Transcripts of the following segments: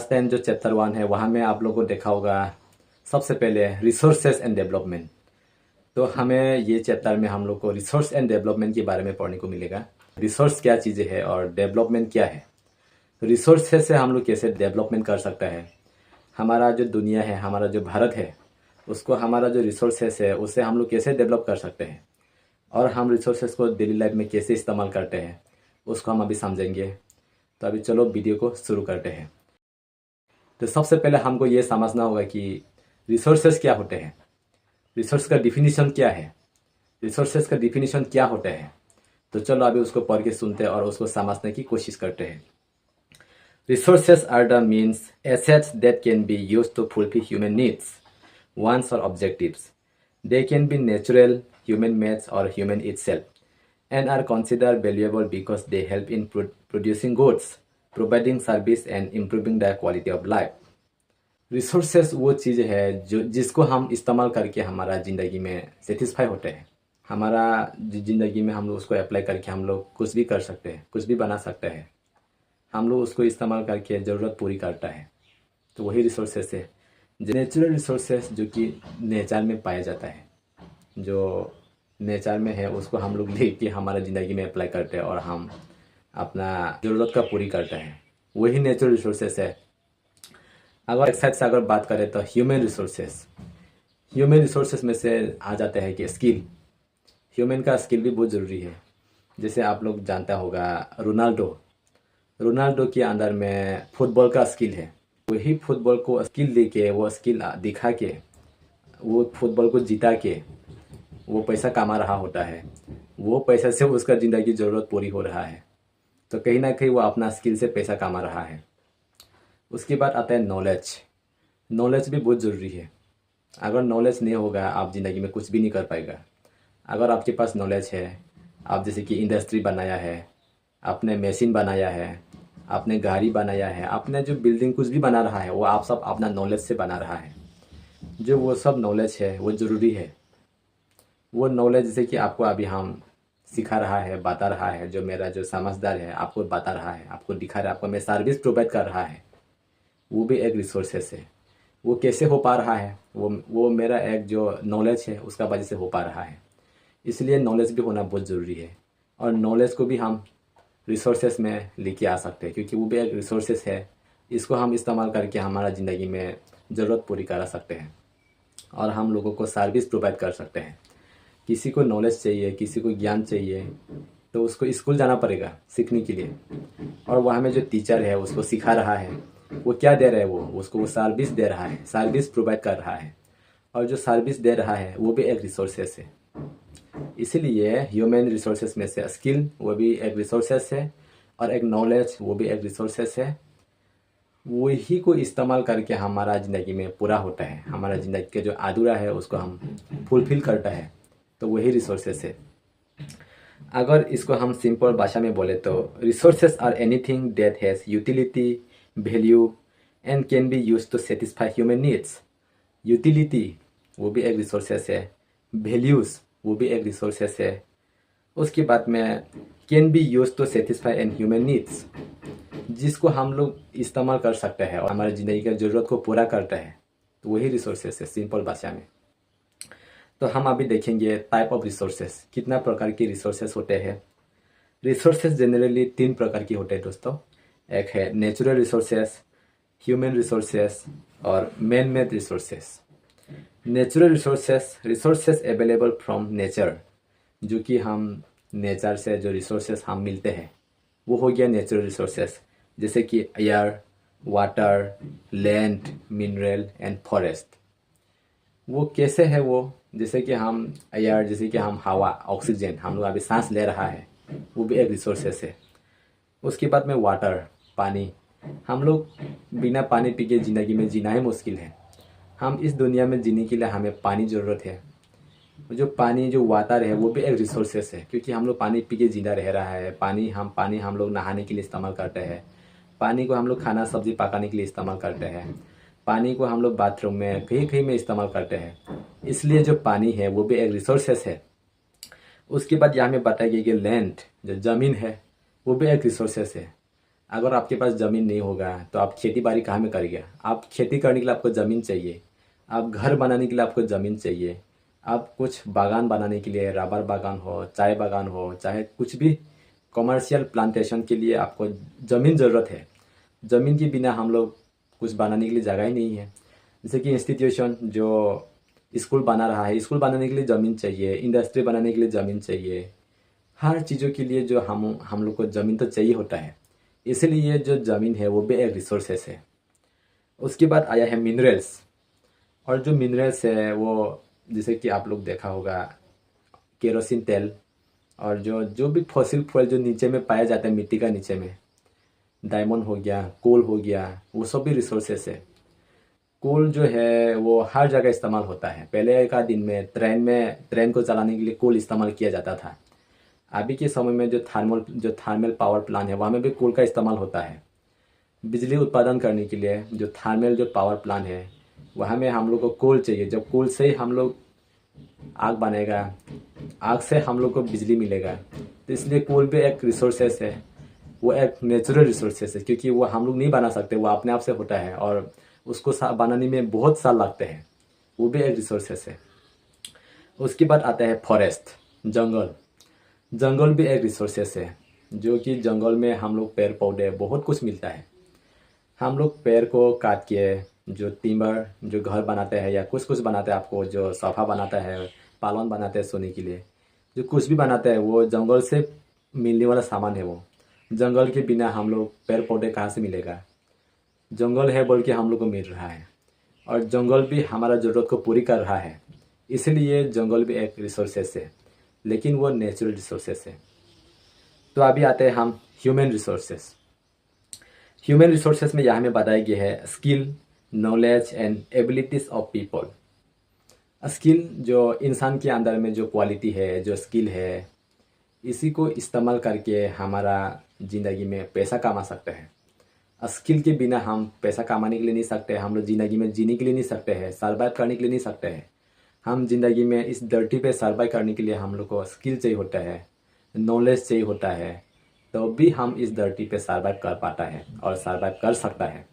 Class 10 जो chapter 1 है वहाँ में आप लोगों को देखा होगा सबसे पहले रिसोर्सेज एंड डेवलपमेंट। तो हमें ये चैप्टर में हम लोग को रिसोर्स एंड डेवलपमेंट के बारे में पढ़ने को मिलेगा। रिसोर्स क्या चीज़ें है और डेवलपमेंट क्या है। रिसोर्सेज से हम लोग कैसे डेवलपमेंट कर सकता है। हमारा जो दुनिया है, हमारा जो भारत है, उसको हमारा जो रिसोर्सेज है उससे हम लोग कैसे डेवलप कर सकते हैं और हम रिसोर्सेज को डेली लाइफ में कैसे इस्तेमाल करते हैं उसको हम अभी समझेंगे। तो अभी चलो वीडियो को शुरू करते हैं। तो सबसे पहले हमको ये समझना होगा कि रिसोर्सेज क्या होते हैं, रिसोर्स का डिफिनीशन क्या है, रिसोर्सेज का डिफिनीशन क्या होता है। तो चलो अभी उसको पढ़ के सुनते हैं और उसको समझने की कोशिश करते हैं। Resources are the means, assets that can be used to fulfill human needs, wants or objectives. They can be natural, human-made or human itself, and are considered valuable because they help in producing goods, providing service and improving the quality of life. Resources वो चीज़ है जो जिसको हम इस्तेमाल करके हमारा ज़िंदगी में सेटिस्फाई होते हैं। हमारा ज़िंदगी में हम लोग उसको अप्लाई करके हम लोग कुछ भी कर सकते हैं, कुछ भी बना सकते हैं। हम लोग उसको इस्तेमाल करके ज़रूरत पूरी करता है। तो वही रिसोर्सेस है नेचुरल रिसोर्सेस जो कि नेचर में पाया जाता है, जो नेचर में है उसको हम लोग लेके हमारा ज़िंदगी में अप्लाई करते हैं और हम अपना ज़रूरत का पूरी करते हैं। वही नेचुरल रिसोर्सेस है। अगर एक साइड से अगर बात करें तो ह्यूमन रिसोर्सेस में से आ जाता है कि स्किल। ह्यूमन का स्किल भी बहुत ज़रूरी है। जैसे आप लोग जानता होगा रोनाल्डो के अंदर में फुटबॉल का स्किल है। वही फुटबॉल को स्किल देके, वो स्किल दिखा के, वो फुटबॉल को जिता के वो पैसा कमा रहा होता है। वो पैसा से उसका ज़िंदगी की ज़रूरत पूरी हो रहा है। तो कहीं ना कहीं वो अपना स्किल से पैसा कमा रहा है। उसके बाद आता है नॉलेज भी बहुत ज़रूरी है। अगर नॉलेज नहीं होगा आप ज़िंदगी में कुछ भी नहीं कर पाएगा। अगर आपके पास नॉलेज है, आप जैसे कि इंडस्ट्री बनाया है, आपने मशीन बनाया है, आपने गाड़ी बनाया है, आपने जो बिल्डिंग कुछ भी बना रहा है वो आप सब अपना नॉलेज से बना रहा है। जो वो सब नॉलेज है वो ज़रूरी है। वो नॉलेज जैसे कि आपको अभी हम सिखा रहा है, बता रहा है, जो मेरा जो समझदार है आपको बता रहा है, आपको दिखा रहा है, आपको मैं सर्विस प्रोवाइड कर रहा है, वो भी एक रिसोर्सेस है। वो कैसे हो पा रहा है, वो मेरा एक जो नॉलेज है उसका वजह से हो पा रहा है। इसलिए नॉलेज भी होना बहुत ज़रूरी है और नॉलेज को भी हम रिसोर्सेस में लेके आ सकते हैं क्योंकि वो भी एक रिसोर्सेस है। इसको हम इस्तेमाल करके हमारा ज़िंदगी में ज़रूरत पूरी करा सकते हैं और हम लोगों को सर्विस प्रोवाइड कर सकते हैं। किसी को नॉलेज चाहिए, किसी को ज्ञान चाहिए तो उसको स्कूल जाना पड़ेगा सीखने के लिए, और वहाँ में जो टीचर है उसको सिखा रहा है, वो क्या दे रहा है, वो उसको वो सर्विस दे रहा है, सर्विस प्रोवाइड कर रहा है। और जो सर्विस दे रहा है वो भी एक रिसोर्सेस है। इसीलिए ह्यूमन रिसोर्सेस में से स्किल वो भी एक रिसोर्सेस है और एक नॉलेज वो भी एक रिसोर्सेस है। वही को इस्तेमाल करके हमारा ज़िंदगी में पूरा होता है। हमारा ज़िंदगी के जो अधूरा है उसको हम फुलफिल करता है। तो वही रिसोर्सेस है। अगर इसको हम सिंपल भाषा में बोले तो resources are anything that has utility, value and can be used to satisfy human needs. Utility वो भी एक रिसोर्सेस है, वैल्यूज़ वो भी एक रिसोर्सेस है। उसके बाद में can be use to satisfy an human needs, जिसको हम लोग इस्तेमाल कर सकते हैं और हमारी ज़िंदगी की ज़रूरत को पूरा करता है। तो वही रिसोर्सेस है सिंपल भाषा में। तो हम अभी देखेंगे टाइप ऑफ रिसोर्सेस, कितना प्रकार के रिसोर्सेस होते हैं। रिसोर्सेस जनरली 3 प्रकार के होते हैं दोस्तों। एक है नेचुरल रिसोर्सेस, ह्यूमन रिसोर्सेस और man made resources. Natural resources available from nature, जो कि हम नेचर से जो रिसोर्सेस हम मिलते हैं वो हो गया नेचुरल रिसोर्सेस। जैसे कि air, water, land, mineral and forest. वो कैसे है वो, जैसे कि हम एयर, जैसे कि हम हवा, ऑक्सीजन हम लोग अभी सांस ले रहा है, वो भी एक रिसोर्सेस है। उसके बाद में वाटर, पानी। हम लोग बिना पानी पी के ज़िंदगी में जीना ही मुश्किल है। हम इस दुनिया में जीने के लिए हमें पानी ज़रूरत है। जो पानी, जो वाटर है वो भी एक रिसोर्सेस है क्योंकि हम लोग पानी पी के जिंदा रह रहा है। पानी हम लोग नहाने के लिए इस्तेमाल करते हैं। पानी को हम लोग खाना सब्जी पकाने के लिए इस्तेमाल करते हैं। पानी को हम लोग बाथरूम में कहीं कहीं में इस्तेमाल करते हैं। इसलिए जो पानी है वो भी एक रिसोर्सेस है। उसके बाद यहाँ में बताया गया कि लैंड, जो ज़मीन है वो भी एक रिसोर्सेस है। अगर आपके पास ज़मीन नहीं होगा तो आप खेती बाड़ी कहाँ में करिए। आप खेती करने के लिए आपको ज़मीन चाहिए, आप घर बनाने के लिए आपको ज़मीन चाहिए, आप कुछ बागान बनाने के लिए, रबर बागान हो, चाय बागान हो, चाहे कुछ भी कॉमर्शियल प्लांटेशन के लिए आपको ज़मीन ज़रूरत है। ज़मीन के बिना हम लोग कुछ बनाने के लिए जगह ही नहीं है। जैसे कि इंस्टीट्यूशन जो स्कूल बना रहा है, स्कूल बनाने के लिए ज़मीन चाहिए, इंडस्ट्री बनाने के लिए ज़मीन चाहिए, हर चीज़ों के लिए जो हम लोग को ज़मीन तो चाहिए होता है। इसीलिए जो ज़मीन है वो भी एक रिसोर्सेस है। उसके बाद आया है मिनरल्स। और जो मिनरल्स है वो जैसे कि आप लोग देखा होगा केरोसिन तेल, और जो जो भी फॉसिल फ्यूल जो नीचे में पाया जाता है मिट्टी का नीचे में, डायमंड हो गया, कोल हो गया, वो सब भी रिसोर्सेस है। कोल जो है वो हर जगह इस्तेमाल होता है। पहले का दिन में ट्रेन को चलाने के लिए कोल इस्तेमाल किया जाता था। अभी के समय में जो थर्मल पावर प्लांट है वहाँ में भी कोल का इस्तेमाल होता है। बिजली उत्पादन करने के लिए जो थर्मल जो पावर प्लांट है वहाँ में हम लोग को कोल चाहिए। जब कोल से ही हम लोग आग बनेगा, आग से हम लोग को बिजली मिलेगा। तो इसलिए कोल भी एक रिसोर्सेस है, वो एक नेचुरल रिसोर्सेस है, क्योंकि वो हम लोग नहीं बना सकते, वो अपने आप से होता है और उसको बनाने में बहुत साल लगते हैं। वो भी एक रिसोर्सेस है। उसके बाद आता है फॉरेस्ट, जंगल। जंगल भी एक रिसोर्सेस है, जो कि जंगल में हम लोग पेड़ पौधे बहुत कुछ मिलता है। हम लोग पेड़ को काट के जो टिम्बर जो घर बनाते हैं या कुछ कुछ बनाते हैं, आपको जो सोफा बनाता है, पालन बनाते हैं सोने के लिए, जो कुछ भी बनाते हैं वो जंगल से मिलने वाला सामान है। वो जंगल के बिना हम लोग पेड़ पौधे कहाँ से मिलेगा। जंगल है बोल के हम लोग को मिल रहा है, और जंगल भी हमारा ज़रूरत को पूरी कर रहा है। इसलिए जंगल भी एक रिसोर्सेस है, लेकिन वो नेचुरल रिसोर्सेस है। तो अभी आते हैं हम ह्यूमन रिसोर्सेस। ह्यूमन रिसोर्सेस में यहाँ में बताया गया है skill, knowledge and abilities of people. Skill जो इंसान के अंदर में जो क्वालिटी है, जो स्किल है, इसी को इस्तेमाल करके हमारा ज़िंदगी में पैसा कमा सकते हैं। स्किल के बिना हम पैसा कमाने के लिए नहीं सकते, हम लोग ज़िंदगी में जीने के लिए नहीं सकते हैं, सर्वाइव करने के लिए नहीं सकते हैं। हम ज़िंदगी में इस धरती पे सर्वाइव करने के लिए हम लोग को स्किल चाहिए होता है, नॉलेज चाहिए होता है, तो भी हम इस धरती पे सर्वाइव कर पाता है और सर्वाइव कर सकता है।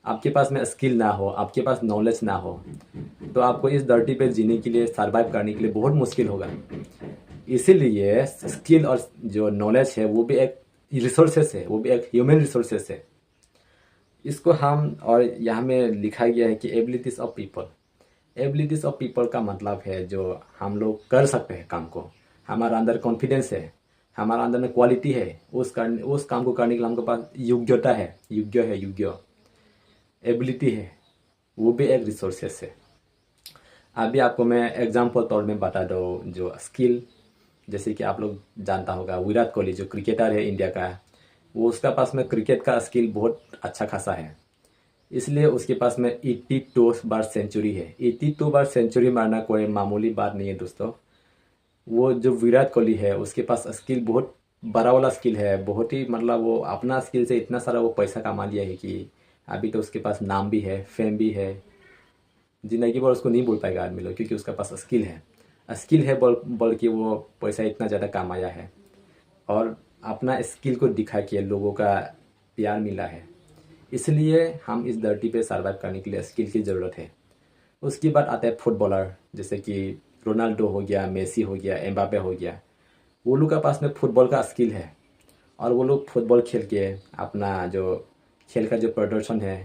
आपके पास में स्किल ना हो, आपके पास नॉलेज ना हो, तो आपको इस धरती पे जीने के लिए, सर्वाइव करने के लिए बहुत मुश्किल होगा। इसीलिए स्किल और जो नॉलेज है वो भी एक रिसोर्सेस है, वो भी एक ह्यूमन रिसोर्सेस है। इसको हम, और यहाँ में लिखा गया है कि abilities of people. Abilities of people का मतलब है जो हम लोग कर सकते हैं काम को, हमारा अंदर कॉन्फिडेंस है, हमारा अंदर में क्वालिटी है, उस काम को करने के लिए हमको पास योग्यता है, योग्य एबिलिटी है, वो भी एक रिसोर्सेस है। अभी आपको मैं एग्जाम्पल तौर में बता दूँ जो स्किल, जैसे कि आप लोग जानता होगा विराट कोहली जो क्रिकेटर है इंडिया का, वो उसका पास में क्रिकेट का स्किल बहुत अच्छा खासा है। इसलिए उसके पास में 82 बार सेंचुरी है। 82 बार सेंचुरी मारना कोई मामूली बात नहीं है दोस्तों। वो जो विराट कोहली है उसके पास स्किल बहुत बड़ा वाला स्किल है, बहुत ही, मतलब वो अपना स्किल से इतना सारा वो पैसा कमा लिया है कि अभी तो उसके पास नाम भी है, फेम भी है। ज़िंदगी भर उसको नहीं भूल पाएगा आदमी लोग, क्योंकि उसका पास स्किल है। स्किल है बोल के वो पैसा इतना ज़्यादा कमाया है और अपना स्किल को दिखा के लोगों का प्यार मिला है। इसलिए हम इस धरती पे सर्वाइव करने के लिए स्किल की ज़रूरत है। उसके बाद आता है फुटबॉलर, जैसे कि रोनाल्डो हो गया, मेसी हो गया, एम्बापे हो गया। वो लोग का पास में फुटबॉल का स्किल है और वो लोग फुटबॉल खेल के अपना जो खेल का जो प्रदर्शन है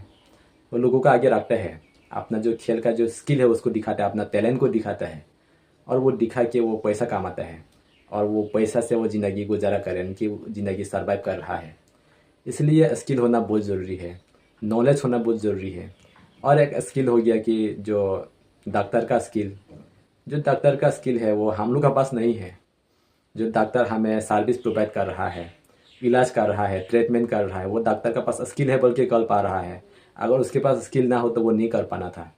वो लोगों को आगे रखता है। अपना जो खेल का जो स्किल है उसको दिखाता है, अपना टैलेंट को दिखाता है, और वो दिखा के वो पैसा कमाता है और वो पैसा से वो ज़िंदगी गुजारा करें, उनकी ज़िंदगी सर्वाइव कर रहा है। इसलिए स्किल होना बहुत ज़रूरी है, नॉलेज होना बहुत ज़रूरी है। और एक स्किल हो गया कि जो डॉक्टर का स्किल, जो डॉक्टर का स्किल है वो हम लोग के पास नहीं है। जो डॉक्टर हमें सर्विस प्रोवाइड कर रहा है, इलाज कर रहा है, ट्रीटमेंट कर रहा है, वो डॉक्टर का पास स्किल है बल्कि कर पा रहा है। अगर उसके पास स्किल ना हो तो वो नहीं कर पाना था।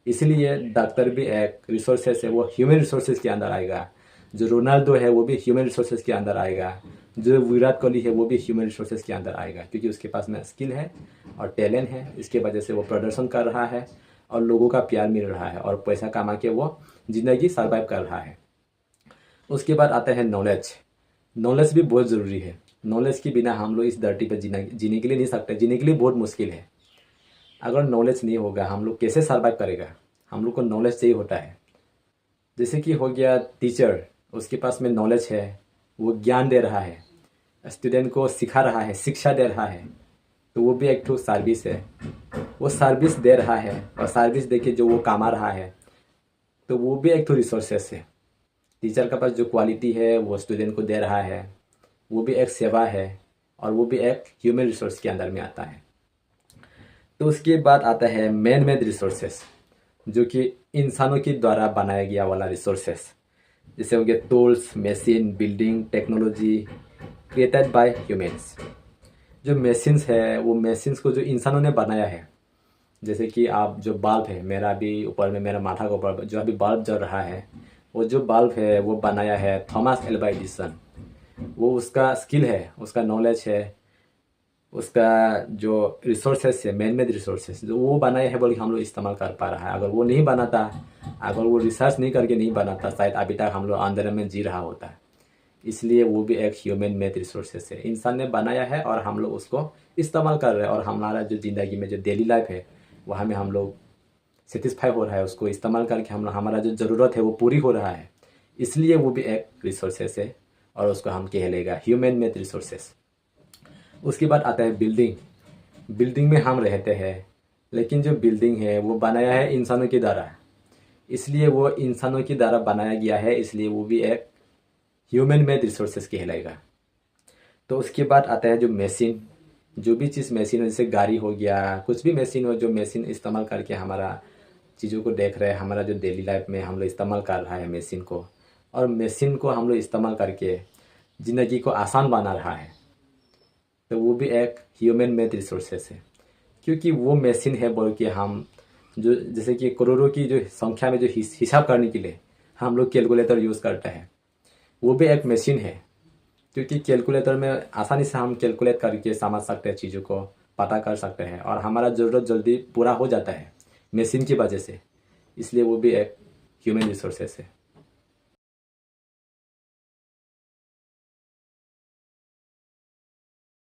इसलिए डॉक्टर भी एक रिसोर्सेस है, वो ह्यूमन रिसोर्सेज के अंदर आएगा। जो रोनाल्डो है वो भी ह्यूमन रिसोर्सेज के अंदर आएगा। जो विराट कोहली है वो भी ह्यूमन रिसोर्सेज के अंदर आएगा, क्योंकि उसके पास में स्किल है और टैलेंट है। इसके वजह से वो प्रदर्शन कर रहा है और लोगों का प्यार मिल रहा है और पैसा कमा के वो ज़िंदगी सर्वाइव कर रहा है। उसके बाद आता है नॉलेज। नॉलेज भी बहुत ज़रूरी है। नॉलेज के बिना हम लोग इस धरती पर जीने के लिए नहीं सकते, जीने के लिए बहुत मुश्किल है। अगर नॉलेज नहीं होगा हम लोग कैसे सर्वाइव करेगा। हम लोग को नॉलेज चाहिए होता है। जैसे कि हो गया टीचर, उसके पास में नॉलेज है, वो ज्ञान दे रहा है, स्टूडेंट को सिखा रहा है, शिक्षा दे रहा है, तो वो भी एक ठो सर्विस है। वो सर्विस दे रहा है और सर्विस दे के जो वो कमा रहा है तो वो भी एक ठो रिसोर्सेस है। टीचर के पास जो क्वालिटी है वो स्टूडेंट को दे रहा है, वो भी एक सेवा है और वो भी एक ह्यूमन रिसोर्स के अंदर में आता है। तो उसके बाद आता है मैन मेड रिसोर्सेस, जो कि इंसानों के द्वारा बनाया गया वाला रिसोर्सेस। जैसे हो गया tools, machine, building, technology created by humans. जो मशीन्स है वो मशीन्स को जो इंसानों ने बनाया है। जैसे कि आप जो बल्ब है, मेरा भी ऊपर में मेरा माथा के ऊपर जो अभी बल्ब जल रहा है, वो जो बल्ब है वो बनाया है थॉमस एल्वा एडिसन। वो उसका स्किल है, उसका नॉलेज है, उसका जो रिसोर्सेस है, मैन मेड रिसोर्सेस जो वो बनाया है बोल के हम लोग इस्तेमाल कर पा रहा है। अगर वो नहीं बनाता, अगर वो रिसर्च नहीं करके नहीं बनाता, शायद अभी तक हम लोग अंधेरे में जी रहा होता है। इसलिए वो भी एक ह्यूमन मेड रिसोर्सेस है, इंसान ने बनाया है और हम लोग उसको इस्तेमाल कर रहे हैं। और हमारा जो ज़िंदगी में जो डेली लाइफ है वहाँ में हम लोग सेटिस्फाई हो रहा है, उसको इस्तेमाल करके हम लोग हमारा जो ज़रूरत है वो पूरी हो रहा है। इसलिए वो भी एक रिसोर्सेस है और उसको हम कहलेगा ह्यूमन मेड रिसोर्सेस। उसके बाद आता है बिल्डिंग। बिल्डिंग में हम रहते हैं, लेकिन जो बिल्डिंग है वो बनाया है इंसानों के द्वारा, इसलिए वो इंसानों के द्वारा बनाया गया है, इसलिए वो भी एक ह्यूमन मेड रिसोर्सेस कहलाएगा। तो उसके बाद आता है जो मशीन। जो भी चीज़ मशीन है, जैसे गाड़ी हो गया, कुछ भी मशीन हो, जो मशीन इस्तेमाल करके हमारा चीज़ों को देख रहे हैं, हमारा जो डेली लाइफ में हम लोग इस्तेमाल कर रहा है मशीन को, और मशीन को हम लोग इस्तेमाल करके ज़िंदगी को आसान बना रहा है, तो वो भी एक ह्यूमन मेड रिसोर्सेस है। क्योंकि वो मशीन है बोल के हम जो जैसे कि करोड़ों की जो संख्या में जो हिसाब करने के लिए हम लोग कैलकुलेटर यूज़ करते हैं, वो भी एक मशीन है। क्योंकि कैलकुलेटर में आसानी से हम कैलकुलेट करके समझ सकते हैं, चीज़ों को पता कर सकते हैं और हमारा ज़रूरत जल्दी पूरा हो जाता है मशीन की वजह से। इसलिए वो भी एक ह्यूमन रिसोर्सेस है।